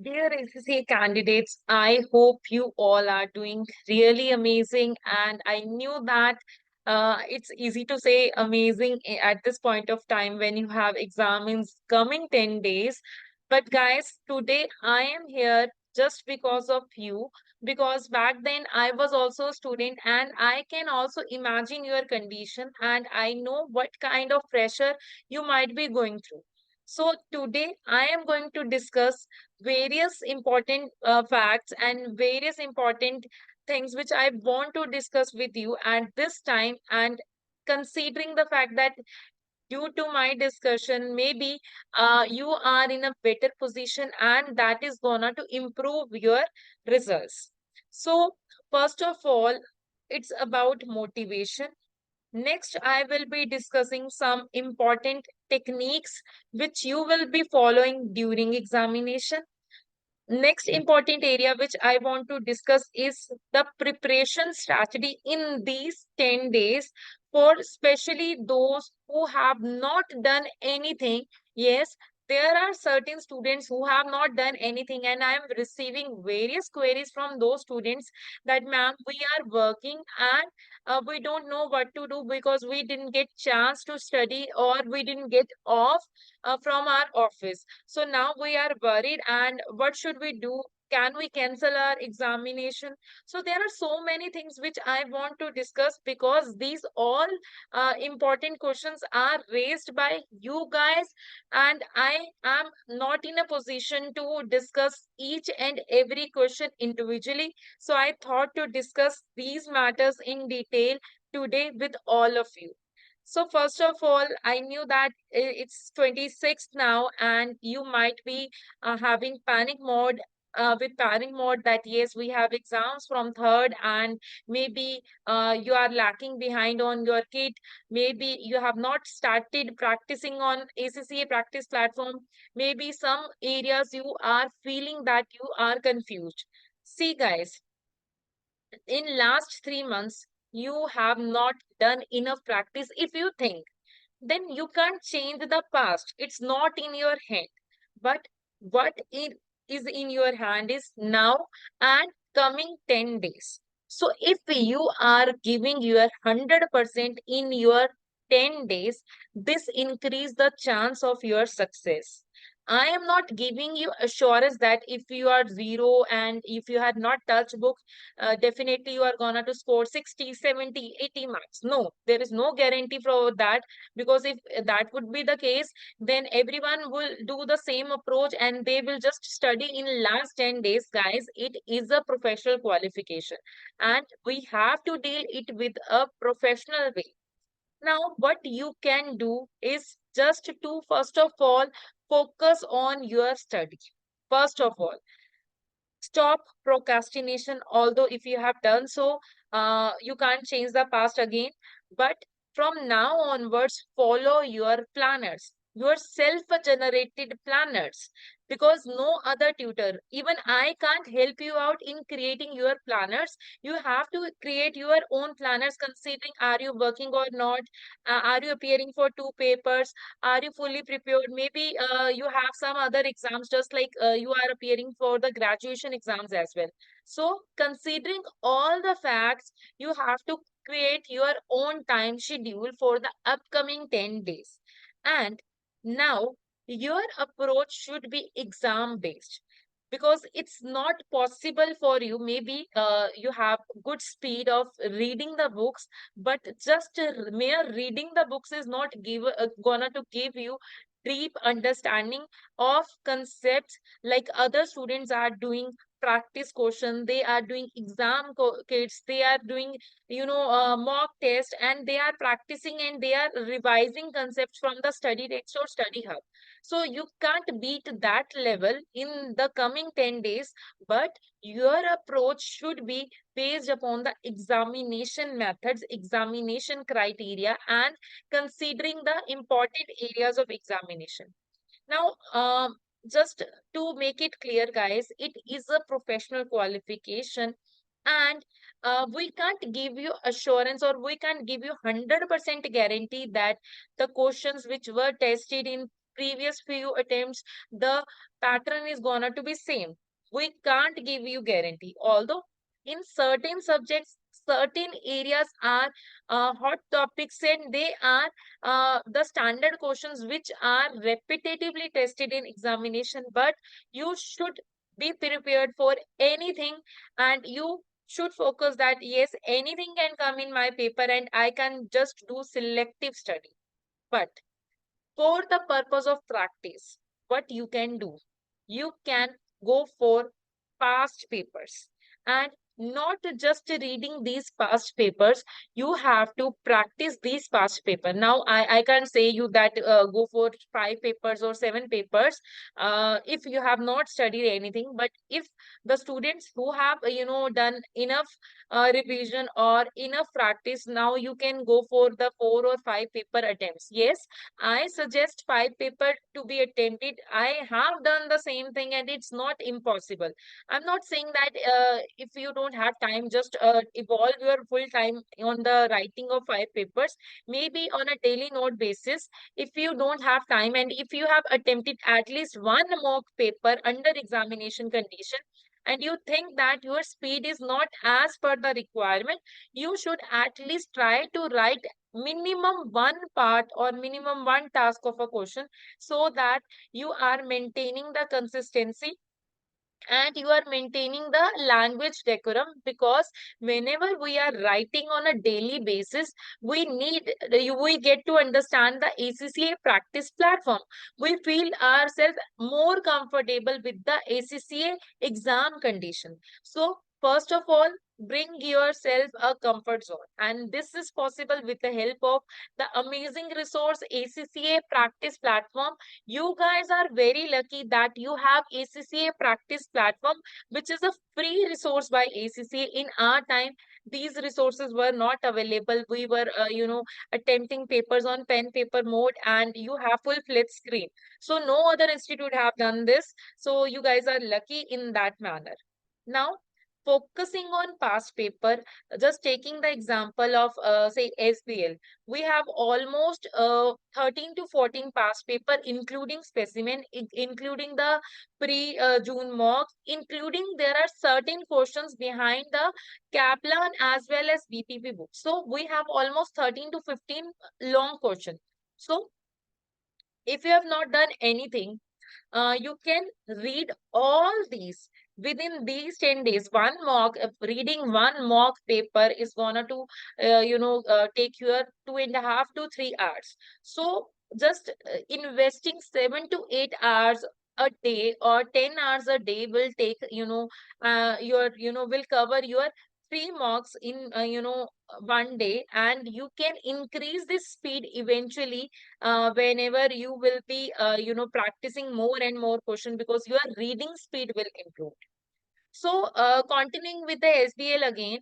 Dear SSA candidates, I hope you all are doing really amazing. And I knew that it's easy to say amazing at this point of time when you have exams coming 10 days. But guys, today I am here just because of you, because back then I was also a student and I can also imagine your condition and I know what kind of pressure you might be going through. So today I am going to discuss various important facts and various important things which I want to discuss with you at this time. And considering the fact that due to my discussion, maybe you are in a better position and that is gonna to improve your results. So, first of all, it's about motivation. Next, I will be discussing some important techniques which you will be following during examination. Next important area which I want to discuss is the preparation strategy in these 10 days for especially those who have not done anything. Yes, there are certain students who have not done anything, and I am receiving various queries from those students that, ma'am, we are working and we don't know what to do because we didn't get chance to study or we didn't get off from our office. So now we are worried, and what should we do? Can we cancel our examination? So there are so many things which I want to discuss because these all important questions are raised by you guys, and I am not in a position to discuss each and every question individually. So I thought to discuss these matters in detail today with all of you. So first of all, I knew that it's 26th now, and you might be having panic mode. With panic mode, that yes, we have exams from third, and maybe you are lacking behind on your kit. Maybe you have not started practicing on ACCA practice platform. Maybe some areas you are feeling that you are confused. See, guys, in last 3 months, you have not done enough practice. If you think, then you can't change the past. It's not in your hand. But what it is in your hand is now and coming 10 days. So if you are giving your 100% in your 10 days, this increase the chance of your success. I am not giving you assurance that if you are zero and if you had not touched book, definitely you are gonna to score 60, 70, 80 marks. No, there is no guarantee for that, because if that would be the case, then everyone will do the same approach and they will just study in last 10 days. Guys, it is a professional qualification and we have to deal it with a professional way. Now, what you can do is just to, first of all, focus on your study. First of all, stop procrastination. Although if you have done so, you can't change the past again. But from now onwards, follow your planners, your self-generated planners, because no other tutor, even I can't help you out in creating your planners. You have to create your own planners, considering are you working or not, are you appearing for two papers, are you fully prepared? Maybe you have some other exams, just like you are appearing for the graduation exams as well. So, considering all the facts, you have to create your own time schedule for the upcoming 10 days. And now, your approach should be exam based, because it's not possible for you. Maybe you have good speed of reading the books, but just mere reading the books is not gonna to give you deep understanding of concepts, like other students are doing practice question, they are doing kits, they are doing mock test, and they are practicing and they are revising concepts from the study text or study hub. So you can't beat that level in the coming 10 days, but your approach should be based upon the examination methods, examination criteria, and considering the important areas of examination. Now, just to make it clear, guys, it is a professional qualification, and we can't give you assurance or we can't give you 100% guarantee that the questions which were tested in previous few attempts, the pattern is gonna to be same. We can't give you guarantee. Although in certain subjects, certain areas are hot topics and they are the standard questions which are repetitively tested in examination, but you should be prepared for anything, and you should focus that yes, anything can come in my paper and I can just do selective study. But for the purpose of practice, what you can do, you can go for past papers, and not just reading these past papers, you have to practice these past paper. Now I can't say you that go for 5 papers or 7 papers if you have not studied anything. But if the students who have done enough revision or enough practice, now you can go for the 4 or 5 paper attempts. Yes, I suggest 5 paper to be attempted. I have done the same thing and it's not impossible. I'm not saying that if you don't have time, just evolve your full time on the writing of 5 papers, maybe on a daily note basis. If you don't have time and if you have attempted at least one mock paper under examination condition, and you think that your speed is not as per the requirement, you should at least try to write minimum one part or minimum one task of a question, so that you are maintaining the consistency and you are maintaining the language decorum. Because whenever we are writing on a daily basis, we get to understand the ACCA practice platform. We feel ourselves more comfortable with the ACCA exam condition. So first of all, bring yourself a comfort zone, and this is possible with the help of the amazing resource ACCA practice platform. You guys are very lucky that you have ACCA practice platform, which is a free resource by ACCA. In our time, these resources were not available. We were, attempting papers on pen paper mode, and you have full fledged screen. So no other institute have done this. So you guys are lucky in that manner. Now, focusing on past paper, just taking the example of say SBL, we have almost 13 to 14 past paper, including specimen, including the pre-June mock, including there are certain questions behind the Kaplan as well as BPP book. So we have almost 13 to 15 long questions. So if you have not done anything, you can read all these within these 10 days. One mock, reading one mock paper is gonna to, take your 2.5 to 3 hours. So just investing 7 to 8 hours a day or 10 hours a day will take, will cover your 3 mocks in, one day, and you can increase this speed eventually whenever you will be practicing more and more question, because your reading speed will improve. So, continuing with the SBL again,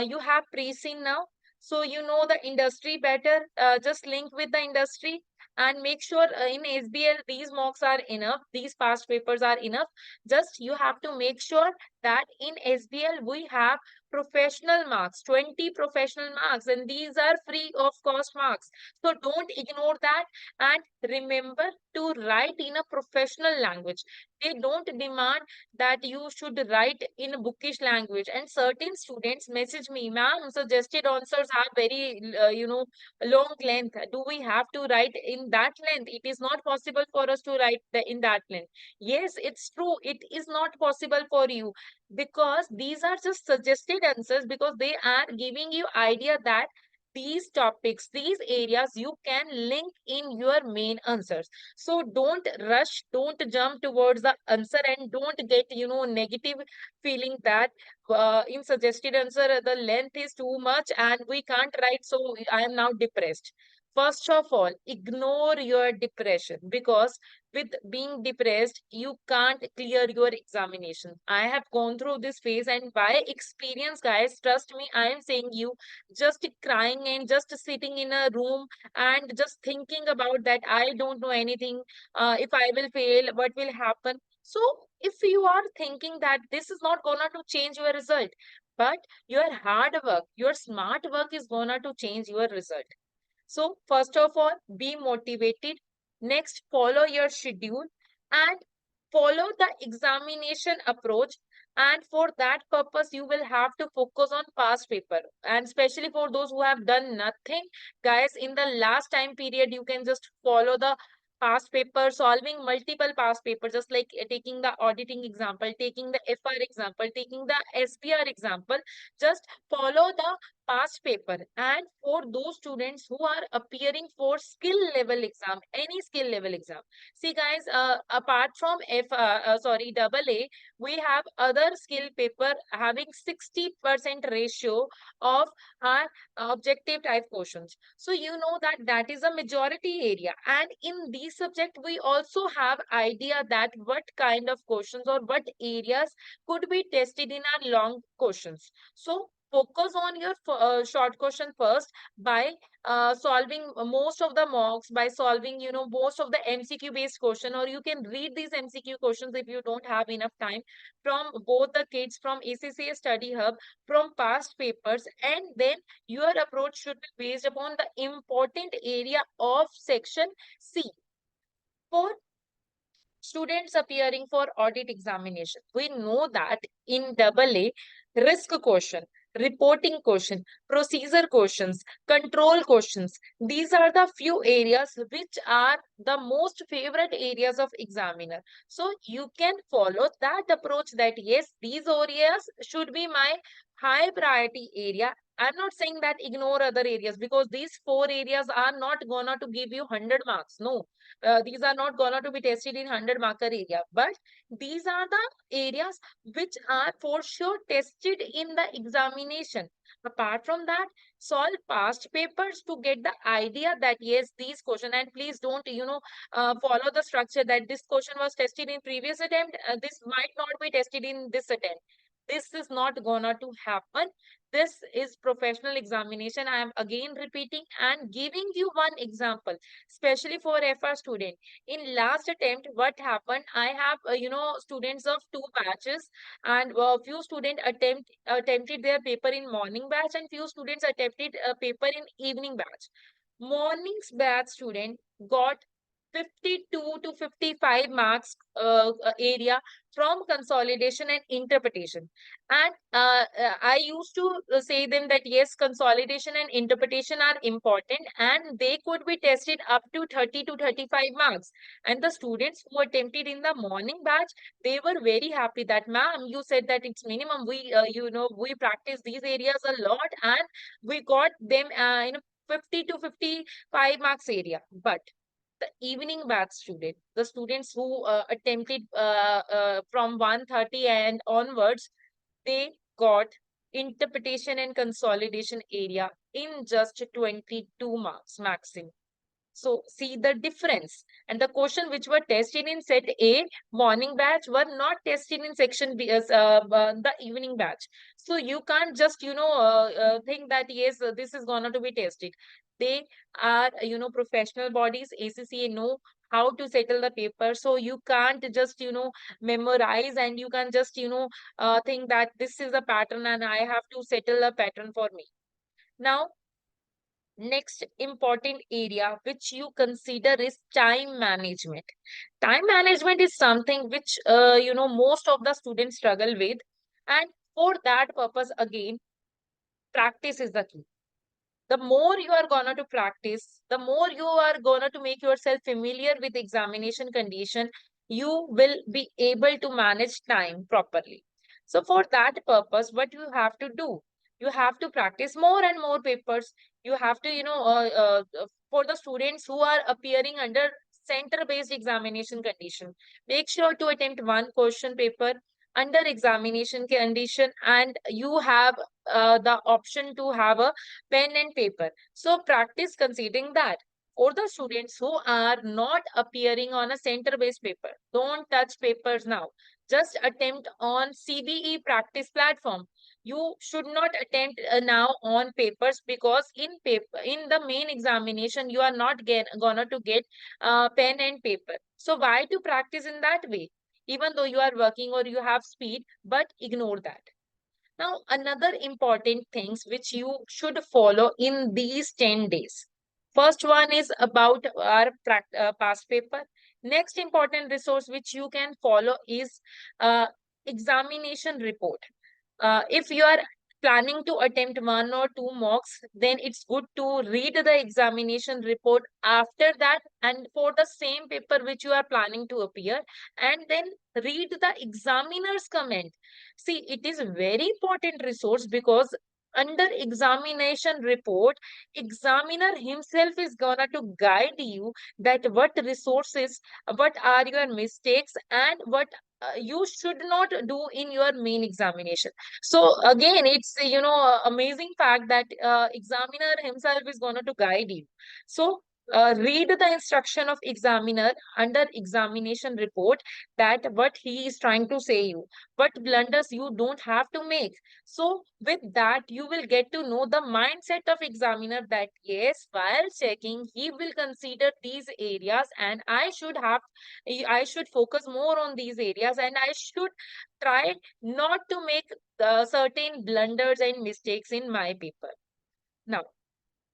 you have pre-seen now. So, you know the industry better. Just link with the industry and make sure in SBL, these mocks are enough. These past papers are enough. Just you have to make sure that in SBL, we have professional marks, 20 professional marks, and these are free of cost marks. So, don't ignore that, and remember to write in a professional language. They don't demand that you should write in a bookish language. And certain students message me, ma'am, suggested answers are very, long length. Do we have to write in that length? It is not possible for us to write in that length. Yes, it's true. It is not possible for you, because these are just suggested answers, because they are giving you idea that these topics, these areas you can link in your main answers. So don't rush, don't jump towards the answer, and don't get, negative feeling that in suggested answer the length is too much and we can't write, so I am now depressed. First of all, ignore your depression, because with being depressed, you can't clear your examination. I have gone through this phase, and by experience, guys, trust me, I am saying you, just crying and just sitting in a room and just thinking about that I don't know anything, if I will fail, what will happen. So if you are thinking that this is not gonna to change your result, but your hard work, your smart work is gonna to change your result. So first of all, be motivated. Next, follow your schedule and follow the examination approach. And for that purpose, you will have to focus on past paper. And especially for those who have done nothing, guys, in the last time period, you can just follow the past paper, solving multiple past papers, just like taking the auditing example, taking the FR example, taking the SPR example. Just follow the past paper. And for those students who are appearing for skill level exam, any skill level exam, see guys, apart from double A, we have other skill paper having 60% ratio of our objective type questions. So you know that that is a majority area, and in this subject we also have idea that what kind of questions or what areas could be tested in our long questions. So focus on your short question first by solving most of the mocks, by solving, you know, most of the MCQ based question, or you can read these MCQ questions if you don't have enough time from both the kids from ACCA Study Hub, from past papers, and then your approach should be based upon the important area of section C. For students appearing for audit examination, we know that in double A, risk question, reporting question, procedure questions, control questions, these are the few areas which are the most favorite areas of examiner. So you can follow that approach that yes, these areas should be my high priority area. I'm not saying that ignore other areas, because these four areas are not gonna to give you 100 marks. No, these are not gonna to be tested in 100 marker area, but these are the areas which are for sure tested in the examination. Apart from that, solve past papers to get the idea that yes, these question, and please don't, you know, follow the structure that this question was tested in previous attempt, this might not be tested in this attempt. This is not gonna to happen. This is professional examination. I am again repeating and giving you one example, especially for FR student. In last attempt, what happened? I have, students of two batches, and few students attempted their paper in morning batch, and few students attempted a paper in evening batch. Morning's batch student got 52 to 55 marks area from consolidation and interpretation. And I used to say them that yes, consolidation and interpretation are important, and they could be tested up to 30 to 35 marks. And the students who attempted in the morning batch, they were very happy that ma'am, you said that it's minimum. We practice these areas a lot, and we got them 50 to 55 marks area. But the evening batch student, the students who attempted from 1:30 and onwards, they got interpretation and consolidation area in just 22 marks maximum. So see the difference. And the question which were tested in set A, morning batch, were not tested in section B, the evening batch. So you can't just, think that yes, this is gonna to be tested. They are, professional bodies. ACCA know how to settle the paper. So you can't just, memorize, and you can just, think that this is a pattern and I have to settle a pattern for me. Now, next important area which you consider is time management. Time management is something which, most of the students struggle with. And for that purpose, again, practice is the key. The more you are gonna to practice, the more you are gonna to make yourself familiar with examination condition, you will be able to manage time properly. So for that purpose, what you have to do, you have to practice more and more papers. You have to, for the students who are appearing under center-based examination condition, make sure to attempt one question paper under examination condition, and you have the option to have a pen and paper. So practice considering that. For the students who are not appearing on a center-based paper, don't touch papers now. Just attempt on CBE practice platform. You should not attempt now on papers, because in paper, in the main examination, you are not gonna to get pen and paper. So why to practice in that way? Even though you are working or you have speed, but ignore that. Now, another important things which you should follow in these 10 days. First one is about our past paper. Next important resource which you can follow is uh, examination report. If you are planning to attempt one or two mocks, then it's good to read the examination report after that and for the same paper which you are planning to appear, and then read the examiner's comment. See, it is a very important resource because under examination report, examiner himself is gonna to guide you that what resources, what are your mistakes, and what you should not do in your main examination. So again, it's amazing fact that examiner himself is going to guide you. So read the instruction of examiner under examination report, that what he is trying to say you, what blunders you don't have to make. So with that, you will get to know the mindset of examiner, that yes, while checking, he will consider these areas, and I should focus more on these areas, and I should try not to make certain blunders and mistakes in my paper. Now,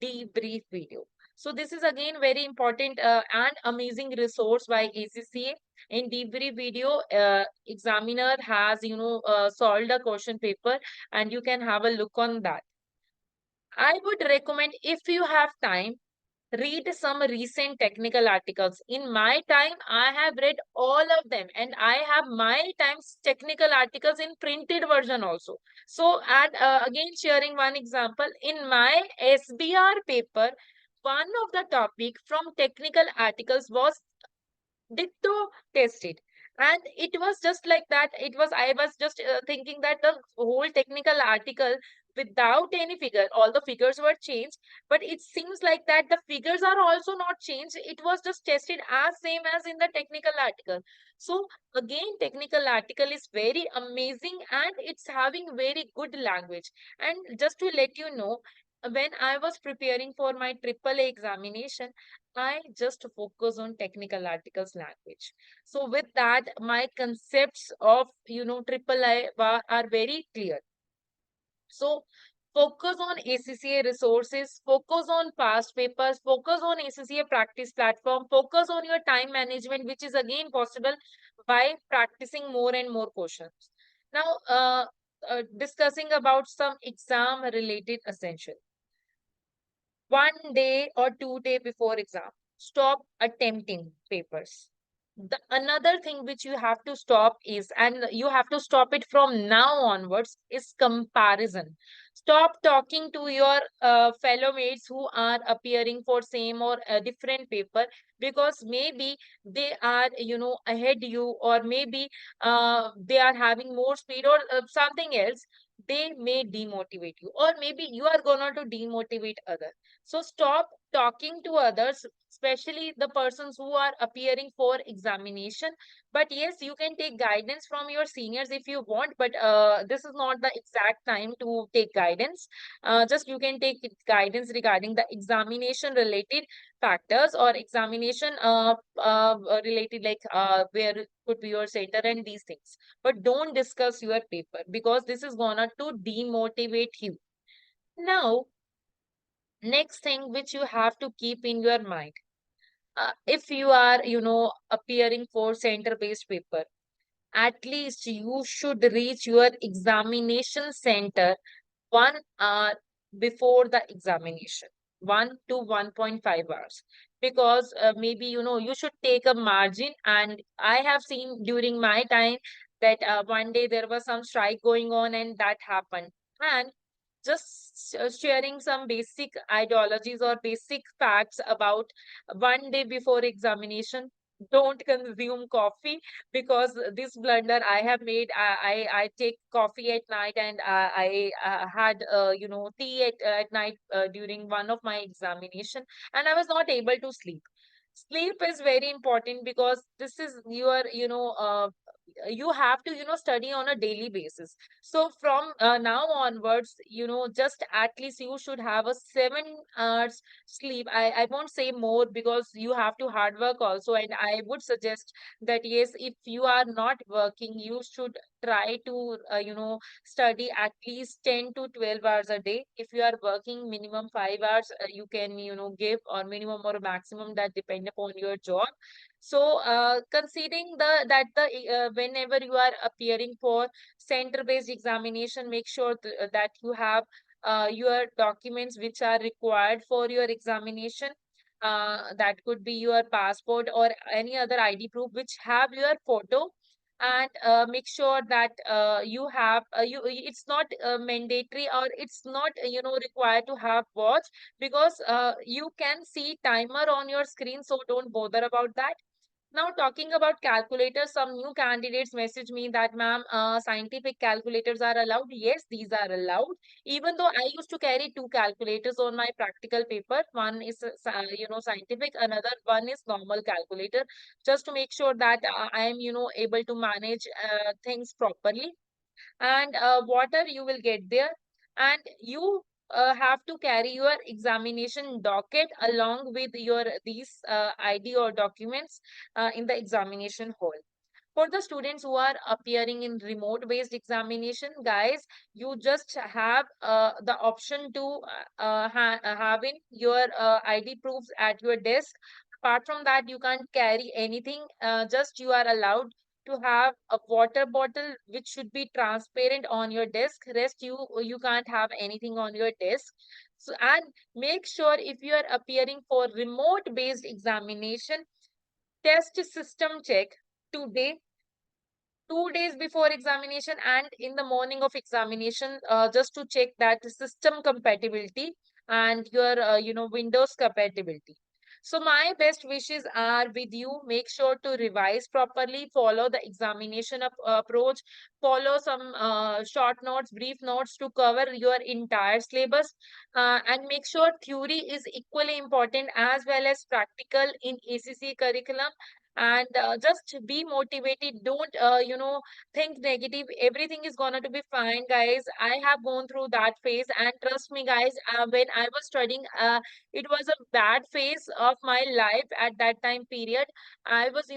debrief video. So this is again very important and amazing resource by ACCA. In debrief video, examiner has solved a question paper, and you can have a look on that. I would recommend, if you have time, read some recent technical articles. In my time, I have read all of them, and I have my times technical articles in printed version also. So, and again, sharing one example, in my SBR paper, one of the topic from technical articles was ditto tested, and it was just like that. I was just thinking that the whole technical article without any figure, all the figures were changed, but it seems like that the figures are also not changed. It was just tested as same as in the technical article. So again, technical article is very amazing, and it's having very good language. And just to let you know, when I was preparing for my triple A examination, I just focus on technical articles language. So with that, my concepts of triple I are very clear. So focus on ACCA resources, focus on past papers, focus on ACCA practice platform, focus on your time management, which is again possible by practicing more and more questions. Now, discussing about some exam related essential. 1 day or 2 day before exam, stop attempting papers. The another thing which you have to stop is, and you have to stop it from now onwards, is comparison. Stop talking to your fellow mates who are appearing for same or a different paper, because maybe they are ahead you, or maybe they are having more speed, or something else. They may demotivate you, or maybe you are gonna to demotivate others. So stop talking to others, especially the persons who are appearing for examination. But yes, you can take guidance from your seniors if you want, but this is not the exact time to take guidance. Just you can take guidance regarding the examination related factors, or examination related, like where could be your center and these things. But don't discuss your paper, because this is gonna to demotivate you. Now, next thing which you have to keep in your mind, if you are appearing for center based paper, at least you should reach your examination center 1 hour before the examination, 1 to 1.5 hours, because maybe you should take a margin. And I have seen during my time that one day there was some strike going on, and that happened. And just sharing some basic ideologies or basic facts about 1 day before examination. Don't consume coffee, because this blunder I have made. I take coffee at night, and I had tea at night during one of my examination, and I was not able to sleep. Sleep is very important, because this is your you have to, study on a daily basis. So from now onwards, just at least you should have a 7 hours sleep. I won't say more because you have to hard work also. And I would suggest that yes, if you are not working, you should try to, study at least 10 to 12 hours a day. If you are working, minimum 5 hours, you can, give, or minimum or maximum, that depend upon your job. So, considering whenever you are appearing for center-based examination, make sure that you have your documents which are required for your examination. That could be your passport or any other ID proof which have your photo. And make sure that you have it's not mandatory, or it's not required to have watch, because you can see timer on your screen, so don't bother about that. Now, talking about calculators, some new candidates message me that, ma'am, scientific calculators are allowed. Yes, these are allowed. Even though I used to carry two calculators on my practical paper, one is, scientific, another one is normal calculator, just to make sure that I am, able to manage things properly. And water you will get there. And you have to carry your examination docket along with your these ID or documents in the examination hall. For the students who are appearing in remote based examination, guys, you just have the option to having your ID proofs at your desk. Apart from that, you can't carry anything. Just you are allowed to have a water bottle which should be transparent on your desk. Rest, you can't have anything on your desk. So, and make sure, if you are appearing for remote based examination, test system check today, 2 days before examination, and in the morning of examination, just to check that system compatibility and your Windows compatibility. So my best wishes are with you. Make sure to revise properly, follow the examination approach, follow some short notes, brief notes to cover your entire syllabus, and make sure theory is equally important as well as practical in ACC curriculum. And just be motivated. Don't think negative. Everything is gonna to be fine, guys. I have gone through that phase, and trust me, guys, when I was studying, it was a bad phase of my life at that time period. I was,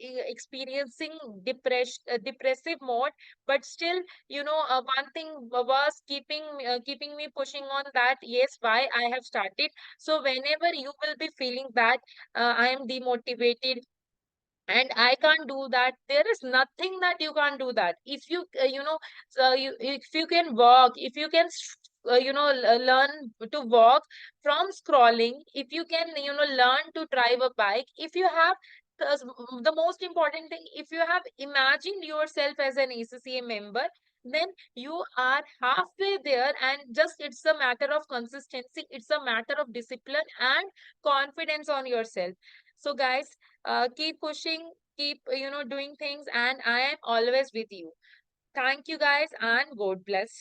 experiencing depressive mode. But still, one thing was keeping me pushing on, that yes, why I have started. So whenever you will be feeling that I am demotivated and I can't do that, there is nothing that you can't do that. If you if you can walk, if you can learn to walk from scrolling, if you can learn to drive a bike, if you have the most important thing, if you have imagined yourself as an ACCA member, then you are halfway there. And just, it's a matter of consistency, it's a matter of discipline and confidence on yourself. So guys, keep pushing, keep doing things, and I am always with you. Thank you, guys, and God bless.